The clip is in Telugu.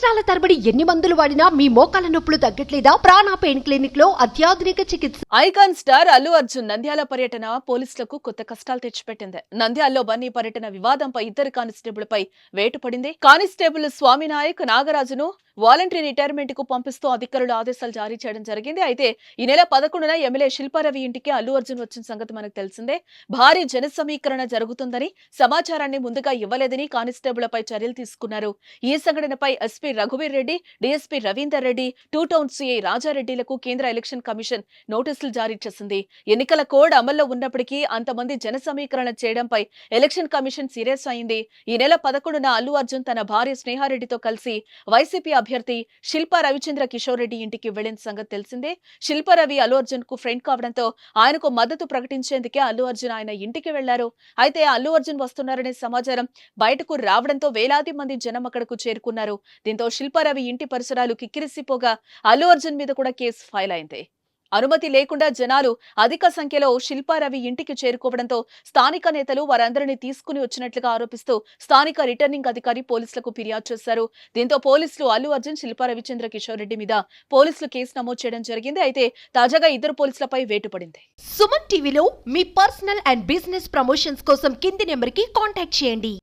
సంవత్సరాల తరబడి ఎన్ని మందులు వాడినా మీ మోకాల నొప్పులు తగ్గట్లేదా? ప్రాణ పెయిన్ క్లినిక్ లో అత్యాధునిక చికిత్స. ఐకాన్ స్టార్ అల్లు అర్జున్ నంద్యాల పర్యటన పోలీసులకు కొత్త కష్టాలు తెచ్చిపెట్టింది. నంద్యాలలో బన్నీ పర్యటన వివాదంపై ఇద్దరు కానిస్టేబుల్పై వేటు పడింది. కానిస్టేబుల్ స్వామినాయక్, నాగరాజును వాలంటరీ రిటైర్మెంట్ కు పంపిస్తూ అధికారులు ఆదేశాలు జారీ చేయడం జరిగింది. అయితే ఈ నెల 11న ఎమ్మెల్యే శిల్పారవి ఇంటికి అల్లు అర్జున్ వచ్చిన సంగతి మనకు తెలిసిందే. భారీ జన సమీకరణ జరుగుతుందని సమాచారాన్ని ముందుగా ఇవ్వలేదని కానిస్టేబుళ్లపై చర్యలు తీసుకున్నారు. ఈ సంఘటనపై ఎస్పీ రఘువీర్ Reddy, DSP Ravinder Reddy, two town CI రాజారెడ్డిలకు కేంద్ర ఎలక్షన్ కమిషన్ నోటీసులు జారీ చేసింది. ఎన్నికల కోడ్ అమల్లో ఉన్నప్పటికీ అంతమంది జన సమీకరణ చేయడంపై ఎలక్షన్ కమిషన్ సీరియస్ అయింది. ఈ నెల 11న అల్లు అర్జున్ తన భార్య స్నేహారెడ్డితో కలిసి వైసీపీ అభ్యర్థి శిల్పా రవిచంద్ర కిషోర్ రెడ్డి ఇంటికి వెళ్లిన సంగతి తెలిసిందే. శిల్పా రవి అల్లు అర్జున్ కు ఫ్రెండ్ కావడంతో ఆయనకు మద్దతు ప్రకటించేందుకే అల్లు అర్జున్ ఆయన ఇంటికి వెళ్లారు. అయితే అల్లు అర్జున్ వస్తున్నారనే సమాచారం బయటకు రావడంతో వేలాది మంది జనం అక్కడకు చేరుకున్నారు. దీంతో శిల్పా రవి ఇంటి పరిసరాలు కిక్కిరిసిపోగా అల్లు అర్జున్ మీద కూడా కేసు ఫైల్ అయింది. అనుమతి లేకుండా జనాలు అధిక సంఖ్యలో శిల్పా రవి ఇంటికి చేరుకోవడంతో స్థానిక నేతలు వారందరినీ తీసుకుని వచ్చినట్లుగా ఆరోపిస్తూ స్థానిక రిటర్నింగ్ అధికారి పోలీసులకు ఫిర్యాదు చేశారు. దీంతో పోలీసులు అల్లు అర్జున్, శిల్పా రవిచంద్ర కిషోర్ రెడ్డి మీద పోలీసులు కేసు నమోదు చేయడం జరిగింది. అయితే తాజాగా ఇద్దరు పోలీసులపై వేటు పడింది. సుమన్ టీవీలో మీ పర్సనల్ అండ్ బిజినెస్ ప్రమోషన్స్ కోసం కింది నెంబర్ కి కాంటాక్ట్ చేయండి.